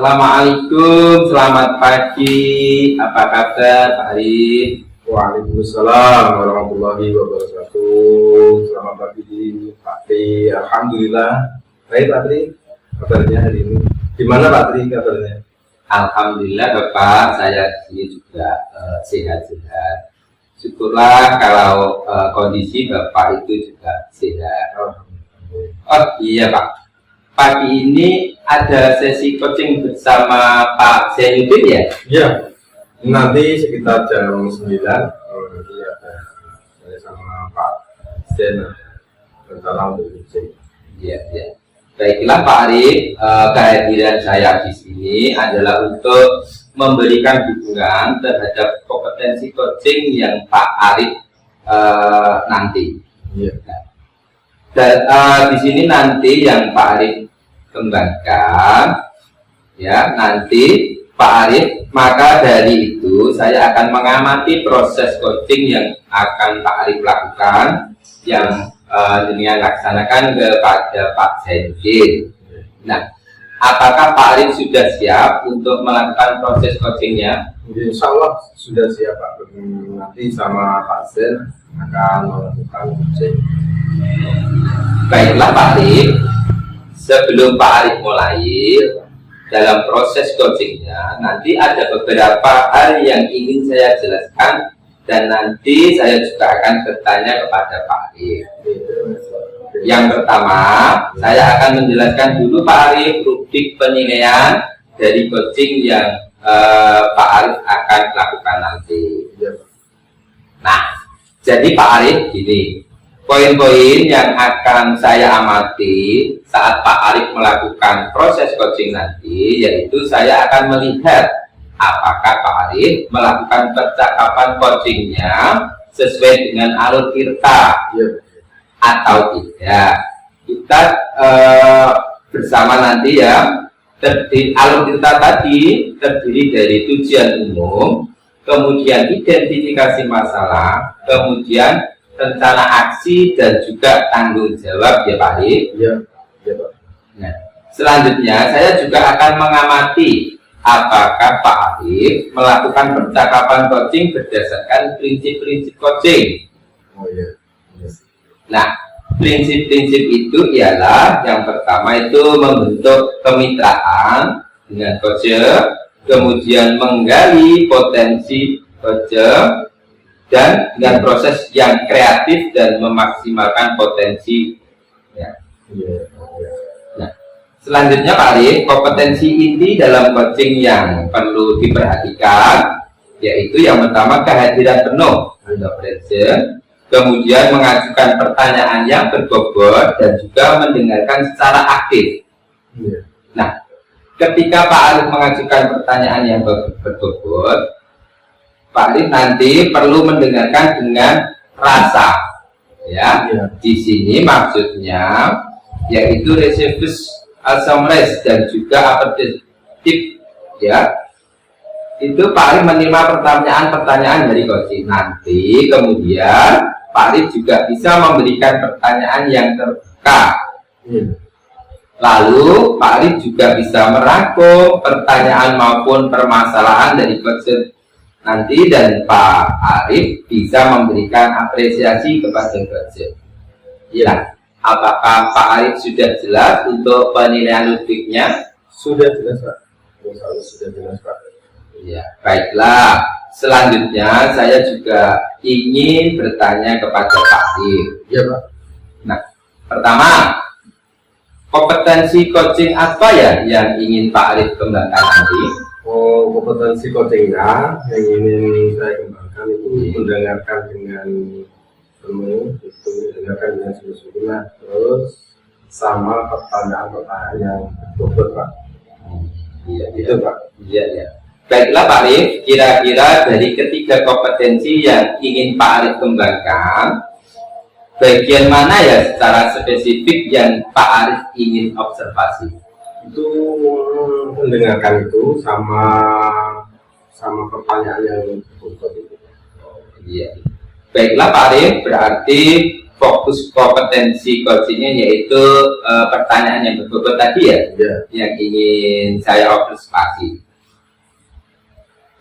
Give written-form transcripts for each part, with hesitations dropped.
Assalamualaikum, selamat pagi. Apa kabar Pak Arif? Waalaikumsalam warahmatullahi wabarakatuh. Selamat pagi Pak Tri. Alhamdulillah. Baik Pak Tri, kabarnya hari ini. Gimana Pak Tri kabarnya? Alhamdulillah Bapak, saya di sini juga sehat-sehat. Syukurlah kalau kondisi Bapak itu juga sehat. Oh iya Pak, pagi ini ada sesi coaching bersama Pak Zainuddin ya? Iya. Nanti sekitar jam 9 nanti ada saya sama Pak Zen rencana untuk coaching. Iya, iya. Baiklah Pak Arif, kehadiran saya di sini adalah untuk memberikan dukungan terhadap kompetensi coaching yang Pak Arif nanti. Iya. Dan di sini nanti yang Pak Arif kembangkan, ya nanti Pak Arif, maka dari itu saya akan mengamati proses coaching yang akan Pak Arif lakukan, yang dengan laksanakan kepada Pak Zainuddin. Nah, apakah Pak Arif sudah siap untuk melakukan proses coachingnya? Insya Allah sudah siap Pak. Nanti sama Pak Zen akan melakukan coaching. Baiklah Pak Arif, sebelum Pak Arif mulai dalam proses coachingnya, nanti ada beberapa hal yang ingin saya jelaskan dan nanti saya juga akan bertanya kepada Pak Arif. Yang pertama, saya akan menjelaskan dulu Pak Arif rubrik penilaian dari coaching yang Pak Arif akan lakukan nanti. Nah, jadi Pak Arif gini, poin-poin yang akan saya amati saat Pak Arif melakukan proses coaching nanti, yaitu saya akan melihat apakah Pak Arif melakukan percakapan coachingnya sesuai dengan alur tirta atau tidak. Kita bersama nanti ya, alur tirta tadi terdiri dari tujuan umum, kemudian identifikasi masalah, kemudian rencana aksi dan juga tanggung jawab ya Pak Arif. Iya, Pak. Nah, selanjutnya saya juga akan mengamati apakah Pak Arif melakukan percakapan coaching berdasarkan prinsip-prinsip coaching. Oh iya. Nah, prinsip-prinsip itu ialah yang pertama itu membentuk kemitraan dengan coacher, kemudian menggali potensi coacher, dan dengan proses yang kreatif dan memaksimalkan potensi ya. Nah, selanjutnya Pak Arif, kompetensi inti dalam coaching yang perlu diperhatikan yaitu yang pertama kehadiran penuh atau present, kemudian mengajukan pertanyaan yang berbobot dan juga mendengarkan secara aktif. Nah, ketika Pak Arif mengajukan pertanyaan yang berbobot, Pak Arif nanti perlu mendengarkan dengan rasa, ya. Di sini maksudnya yaitu reservis asomres dan juga apertif, ya. Itu Pak Arif menerima pertanyaan-pertanyaan dari coaching. Nanti kemudian Pak Arif juga bisa memberikan pertanyaan yang terbuka. Lalu Pak Arif juga bisa merangkum pertanyaan maupun permasalahan dari coaching nanti, dan Pak Arif bisa memberikan apresiasi kepada coaching. Ya, apakah Pak Arif sudah jelas untuk penilaian rubriknya? Sudah jelas Pak. Sudah jelas Pak. Ya, baiklah. Selanjutnya saya juga ingin bertanya kepada Pak Arif. Iya Pak. Nah, pertama, kompetensi coaching apa ya yang ingin Pak Arif kembangkan nanti? Oh, kompetensi coachingnya yang ingin saya kembangkan itu mendengarkan dengan penuh, itu mendengarkan dengan sempurna, terus sama pertanyaan-pertanyaan yang berbobot Pak. Iya, itu Pak. Iya, iya. Baiklah Pak Arif, kira-kira dari ketiga kompetensi yang ingin Pak Arif kembangkan, bagian mana ya secara spesifik yang Pak Arif ingin observasi? Itu mendengarkan itu sama pertanyaan yang berbobot itu. Iya. Baiklah Pak Arif, berarti fokus kompetensi coachingnya yaitu pertanyaan yang berbobot tadi ya, yang ingin saya observasi.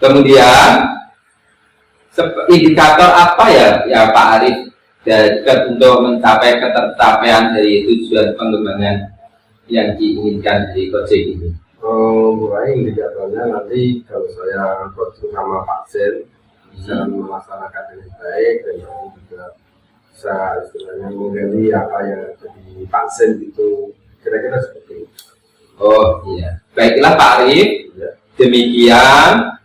Kemudian indikator apa ya Pak Arif untuk mencapai ketercapaian dari tujuan pengembangan yang diinginkan dari coaching ini? Mulai indikatornya nanti kalau saya coaching sama pasien bisa melaksanakan dengan baik dan juga bisa istilahnya menggali apa yang jadi pasien itu kira-kira seperti itu. Oh iya, baiklah Pak Arif, demikian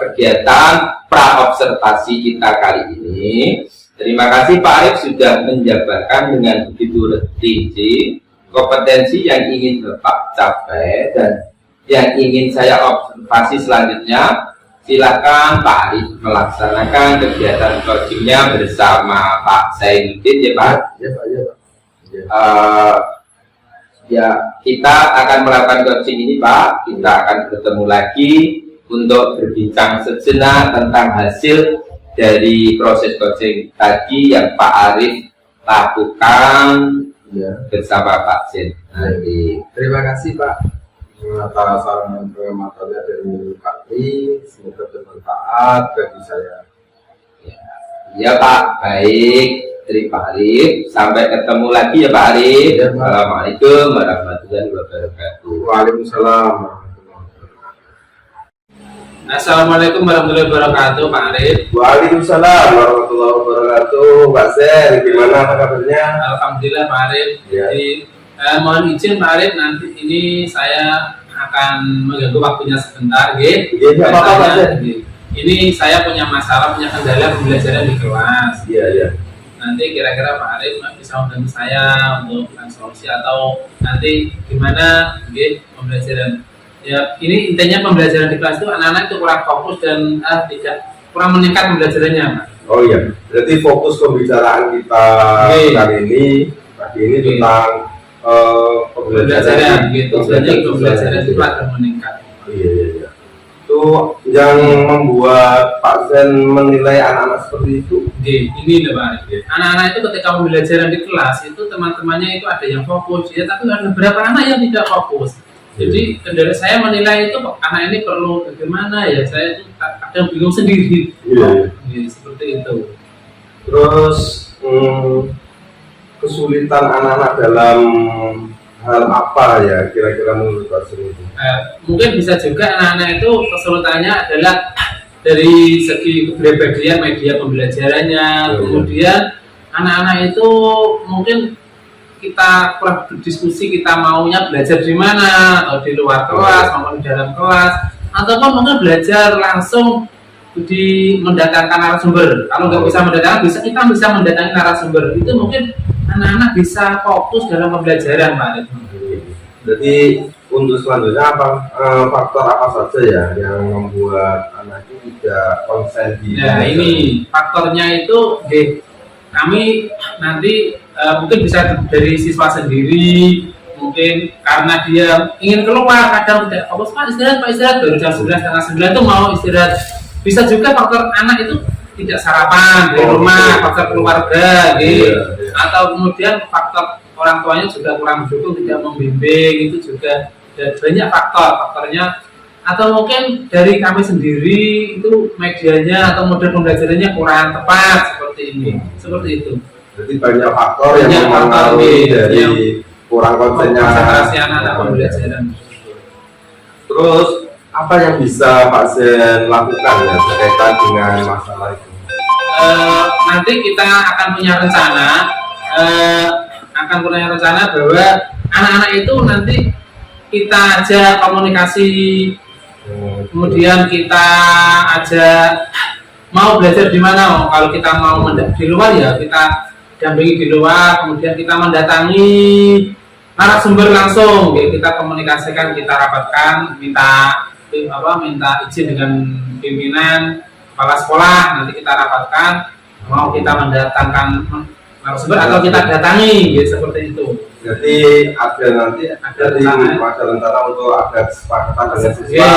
kegiatan pra-observasi kita kali ini. Terima kasih Pak Arif sudah menjabarkan dengan begitu rinci kompetensi yang ingin Bapak capai dan yang ingin saya observasi selanjutnya. Silakan Pak Arif melaksanakan kegiatan coachingnya bersama Pak Zainuddin ya Pak. Ya Pak, ya Pak. Ya, kita akan melakukan coaching ini Pak. Kita akan bertemu lagi untuk berbincang sejenak tentang hasil dari proses coaching tadi yang Pak Arif lakukan bersama Pak Zen. Terima kasih Pak atas saran pengamatannya dari Pak Li, semoga bermanfaat bagi saya. Ya Pak, baik. Terima Arif. Sampai ketemu lagi ya Pak Arif. Ya, Assalamualaikum warahmatullahi wabarakatuh. Waalaikumsalam. Assalamualaikum warahmatullahi wabarakatuh, Pak Arif. Waalaikumsalam warahmatullahi wabarakatuh. Pak Zen, gimana kabarnya? Alhamdulillah Pak Arif. Ya. Jadi mohon izin Pak Arif, nanti ini saya akan mengganggu waktunya sebentar, gitu. Iya, apa-apa Pak Zen. Ini saya punya masalah, punya kendala pembelajaran di kelas. Iya, iya. Nanti kira-kira Pak Arif bisa membantu saya untuk solusi atau nanti gimana, gitu, pembelajaran. Ya, ini intinya pembelajaran di kelas itu anak-anak itu kurang fokus dan kurang meningkat pembelajarannya, Pak. Oh iya, berarti fokus pembicaraan kita kali ini pagi ini tentang pembelajaran gitu. Jadi pembelajaran itu akan meningkat. Iya, iya, iya. Itu yang membuat Pak Zen menilai anak-anak seperti itu. Ini loh Pak. Anak-anak itu ketika pembelajaran di kelas itu teman-temannya itu ada yang fokus ya, tapi ada beberapa anak yang tidak fokus. Jadi kendala saya menilai itu anak ini perlu bagaimana ya, saya itu kadang bingung sendiri. Iya. Seperti itu. Terus kesulitan anak-anak dalam hal apa ya kira-kira menurut Pak Zen itu? Mungkin bisa juga anak-anak itu kesulitannya adalah dari segi kepribadian media pembelajarannya. Kemudian anak-anak itu mungkin kita kurang berdiskusi, kita maunya belajar di mana, atau di luar kelas maupun di dalam kelas, ataupun mungkin belajar langsung mendatangkan narasumber. Kalau nggak bisa mendatangkan, kita bisa mendatangi narasumber. Itu mungkin anak-anak bisa fokus dalam pembelajaran, Pak. Jadi untuk selanjutnya faktor apa saja ya yang membuat anak itu tidak konsen di? Nah ini faktornya itu, kami nanti mungkin bisa dari siswa sendiri, mungkin karena dia ingin keluar kadang tidak fokus, Pak istirahat baru jam 11:30 itu mau istirahat. Bisa juga faktor anak itu tidak sarapan dari rumah, faktor keluarga atau kemudian faktor orang tuanya juga kurang mendukung, tidak membimbing, itu juga banyak faktornya. Atau mungkin dari kami sendiri itu medianya atau model pembelajarannya kurang tepat seperti ini, seperti itu. Jadi banyak faktor yang mempengaruhi dari kurang konsentrasi anak-anak pembelajaran. Terus apa yang bisa Pak Zen lakukan ya berkaitan dengan masalah itu? Nanti kita akan punya rencana bahwa anak-anak itu nanti kita aja komunikasi. Kemudian kita ajak mau belajar di mana, kalau kita mau di luar ya kita dampingi di luar, kemudian kita mendatangi narasumber langsung, kita komunikasikan, kita rapatkan, minta izin dengan pimpinan kepala sekolah, nanti kita rapatkan mau kita mendatangkan narasumber atau kita datangi, seperti itu. Jadi ada nanti Ada dari rencana. ada rencana untuk ada kesepakatan dengan Oke. siswa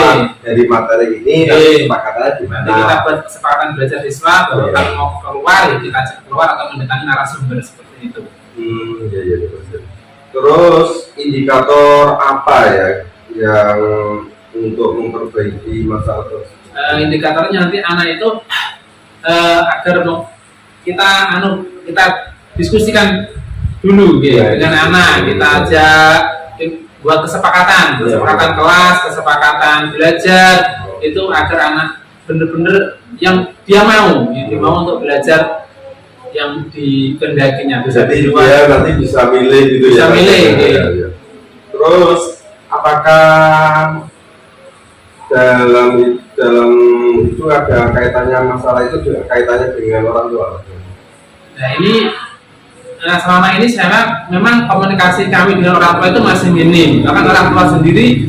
dari materi ini dan Oke. kesepakatannya Nanti gimana. kita buat kesepakatan belajar siswa bahwa Iya. kalau mau keluar ya kita ajak keluar atau mendatangi narasumber seperti itu. Iya iya betul. Terus indikator apa ya yang untuk memperbaiki masalah tersebut? Indikatornya nanti anak itu agar kita diskusikan dulu gitu, Iya, dengan iya. anak, kita ajak buat kesepakatan kelas, kesepakatan belajar itu agar anak bener-bener yang dia mau untuk belajar yang dikehendakinya bisa Jadi di luar. dia nanti bisa milih gitu Bisa ya. milih, Iya, iya. iya. Terus apakah dalam itu ada kaitannya masalah itu juga kaitannya dengan orang tua? Nah ini selama ini saya memang komunikasi kami dengan orang tua itu masih minim. Bahkan orang tua sendiri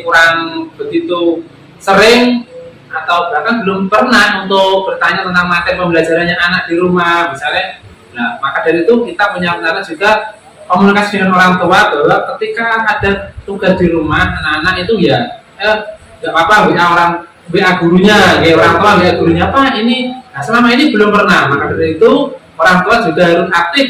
kurang begitu sering atau bahkan belum pernah untuk bertanya tentang materi pembelajarannya anak di rumah misalnya. Nah maka dari itu kita punya rencana juga komunikasi dengan orang tua bahwa ketika ada tugas di rumah anak-anak itu ya nggak apa-apa WA gurunya, kayak orang tua WA gurunya apa ini. Nah selama ini belum pernah, maka dari itu orang tua juga harus aktif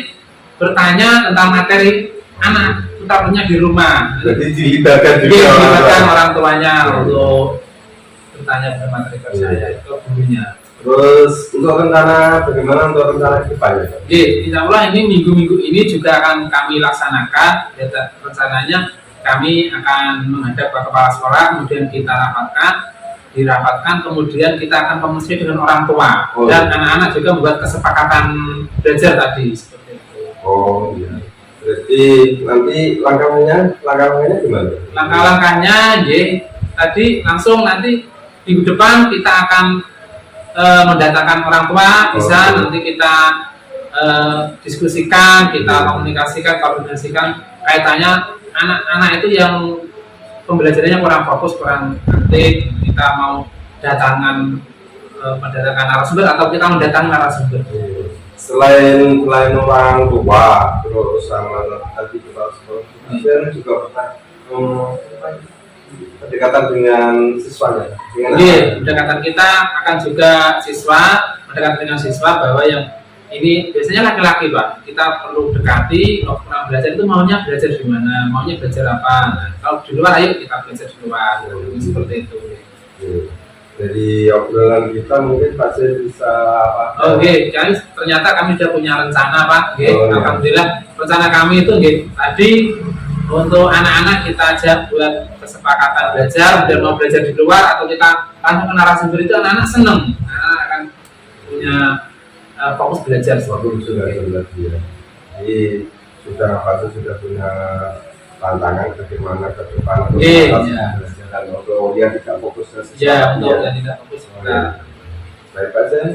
bertanya tentang materi anak utamanya di rumah. Jadi dilibatkan juga Jadi orang dilibatkan tua. orang tuanya untuk bertanya tentang materi ke saya itu gurunya. Terus untuk rencana bagaimana untuk rencana kedepannya? Jadi insya Allah ini minggu-minggu ini juga akan kami laksanakan. Ya, rencananya kami akan menghadap ke kepala sekolah, kemudian kita dirapatkan, kemudian kita akan komunikasi dengan orang tua dan anak-anak juga membuat kesepakatan belajar tadi seperti itu. Oh iya. Jadi nanti langkah-langkahnya gimana? Langkah-langkahnya, tadi langsung nanti minggu depan kita akan mendatangkan orang tua, bisa nanti kita diskusikan, kita komunikasikan, koordinasikan kaitannya anak-anak itu yang pembelajarannya kurang fokus, kurang aktif, kita mau mendatangkan narasumber atau kita mendatangkan narasumber. Selain orang tua, terus sama tadi kita sekolah, juga pernah pendekatan dengan siswanya. Pendekatan kita akan juga mendekati dengan siswa bahwa yang ini biasanya laki-laki Pak, kita perlu dekati. Kalau kurang belajar itu maunya belajar di mana, maunya belajar apa. Nah, kalau di luar ayo kita belajar di luar, seperti itu. Jadi obrolan kita mungkin pasti bisa Oke, ternyata kami sudah punya rencana Pak. Alhamdulillah rencana kami itu tadi untuk anak-anak kita ajak buat kesepakatan belajar, dan mau belajar di luar atau kita langsung ke narasumber itu anak-anak seneng, anak akan punya fokus belajar. Sudah ya. Jadi sudah punya tantangan bagaimana ke depan untuk belajar untuk dia tidak fokus ke untuk yang tidak fokus. Baik Pak Zen.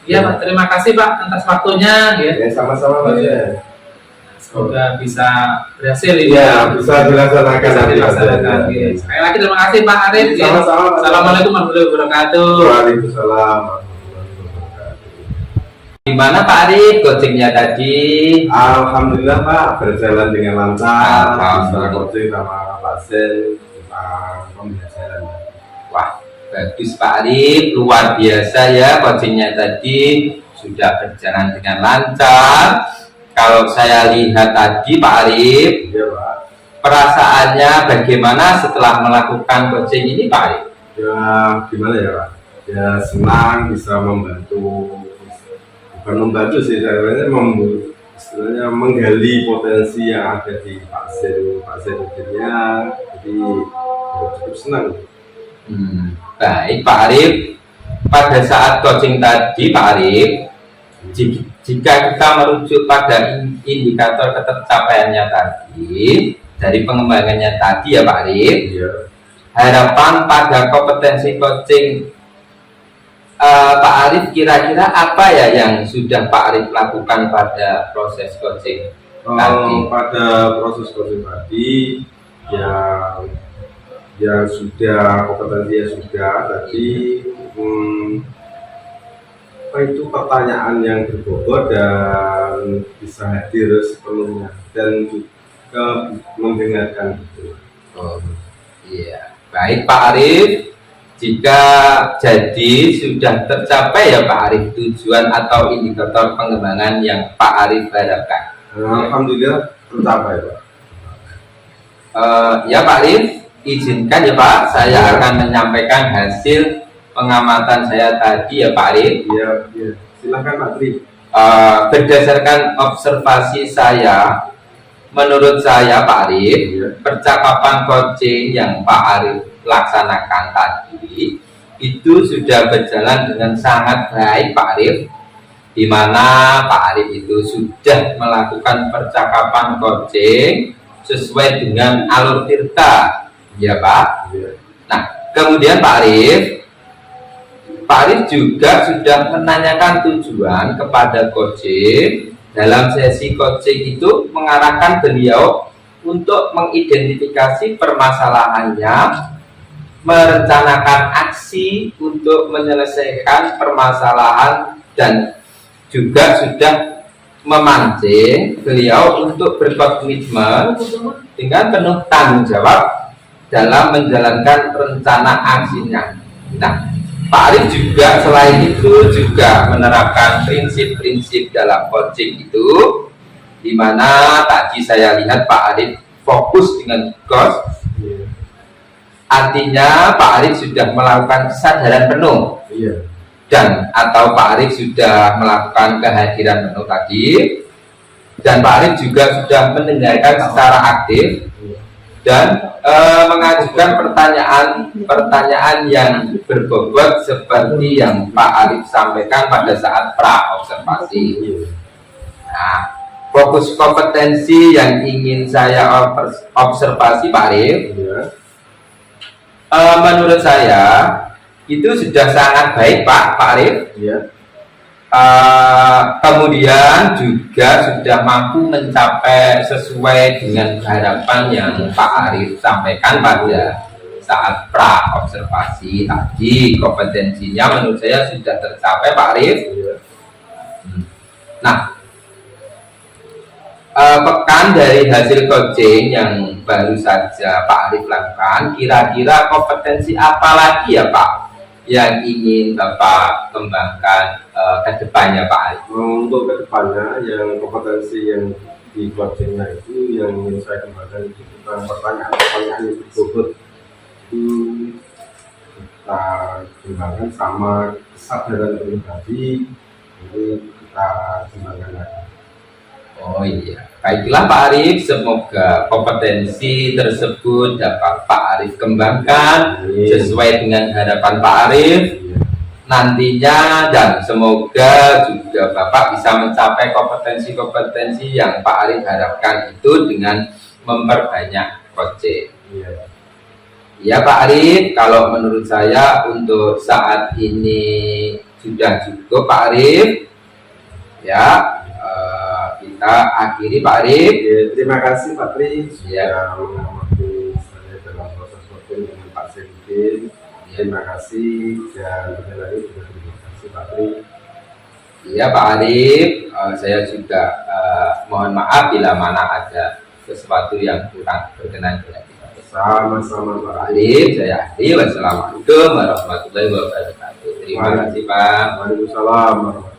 Iya Pak, terima kasih Pak atas waktunya. Ya sama-sama Pak Zen. Semoga bisa berhasil ini. Iya, bisa dilaksanakan. Sekali lagi terima kasih Pak Arif. Sama-sama. Assalamualaikum warahmatullahi wabarakatuh. Waalaikumsalam. Gimana Pak Arif coachingnya tadi? Alhamdulillah Pak, berjalan dengan lancar. Bisa Alhamdulillah. coaching sama Pak Zen tentang pembelajaran. Wah, bagus Pak Arif, luar biasa ya coachingnya tadi, sudah berjalan dengan lancar. Kalau saya lihat tadi Pak Arif, Iya Pak. perasaannya bagaimana setelah melakukan coaching ini Pak Arif? Ya gimana ya Pak? Ya senang bisa membantu, bukan membantu sih, istilahnya menggali potensi yang ada di Pak Zenudinnya. Jadi ya, cukup senang. Baik Pak Arif, pada saat coaching tadi Pak Arif, jika kita merujuk pada indikator ketercapaiannya tadi, dari pengembangannya tadi ya Pak Arif, harapan pada kompetensi coaching Pak Arif kira-kira apa ya yang sudah Pak Arif lakukan pada proses coaching tadi? Pada proses coaching tadi ya sudah kompetensinya sudah tadi itu pertanyaan yang berbobot dan bisa hadir sepenuhnya, dan mendengarkan itu. Oh, iya. Baik Pak Arif, jika jadi sudah tercapai ya Pak Arif tujuan atau indikator pengembangan yang Pak Arif harapkan. Alhamdulillah tercapai Pak. Ya Pak Arif, izinkan ya Pak, saya akan menyampaikan hasil pengamatan saya tadi ya Pak Arif. Iya, iya. Silakan Pak Tri. Berdasarkan observasi saya, menurut saya Pak Arif, Iya. percakapan coaching yang Pak Arif laksanakan tadi itu sudah berjalan dengan sangat baik Pak Arif, di mana Pak Arif itu sudah melakukan percakapan coaching sesuai dengan alur tirta, ya Pak. Iya. Nah, kemudian Pak Arif juga sudah menanyakan tujuan kepada coaching. Dalam sesi coaching itu mengarahkan beliau untuk mengidentifikasi permasalahannya, merencanakan aksi untuk menyelesaikan permasalahan, dan juga sudah memancing beliau untuk berkomitmen dengan penuh tanggung jawab dalam menjalankan rencana aksinya. Nah, Pak Arif juga selain itu juga menerapkan prinsip-prinsip dalam coaching itu, di mana tadi saya lihat Pak Arif fokus dengan goals. Iya. Artinya Pak Arif sudah melakukan kesadaran penuh, Iya. dan atau Pak Arif sudah melakukan kehadiran penuh tadi, dan Pak Arif juga sudah mendengarkan secara aktif dan mengajukan pertanyaan yang berbobot seperti yang Pak Arif sampaikan pada saat pra observasi. Nah, fokus kompetensi yang ingin saya observasi Pak Arif, Iya. menurut saya itu sudah sangat baik Pak Arif. Iya. Kemudian juga sudah mampu mencapai sesuai dengan harapan yang Pak Arif sampaikan pada saat pra observasi tadi. Kompetensinya menurut saya sudah tercapai Pak Arif. Iya. Nah, pekan dari hasil coaching yang baru saja Pak Arif lakukan, kira-kira kompetensi apa lagi ya Pak yang ingin Bapak kembangkan ke depannya Pak Arif? Untuk kedepannya yang kompetensi yang di coachingnya itu yang ingin saya kembangkan itu tentang pertanyaan yang berbobot itu kita kembangkan, sama kesadaran pribadi ini kita kembangkan lagi. Oh iya, baiklah Pak Arif, semoga kompetensi tersebut dapat Pak Arif kembangkan sesuai dengan harapan Pak Arif nantinya, dan semoga juga Bapak bisa mencapai kompetensi-kompetensi yang Pak Arif harapkan itu dengan memperbanyak coaching. Ya Pak Arif, kalau menurut saya untuk saat ini sudah cukup Pak Arif. Ya, kita akhiri Pak Arif. Ya, terima kasih Pak Tri Ya. sudah mengamati saya dalam proses coaching dengan Pak Sedin. Terima kasih, dan sekali lagi juga terima kasih Pak Tri. Iya Pak Arif, saya juga mohon maaf bila mana ada sesuatu yang kurang berkenan dengan kita. Sama-sama Pak Pak Arif, saya akhiri. Wassalamualaikum warahmatullahi wabarakatuh. Terima kasih Pak. Waalaikumsalam warahmatullahi wabarakatuh.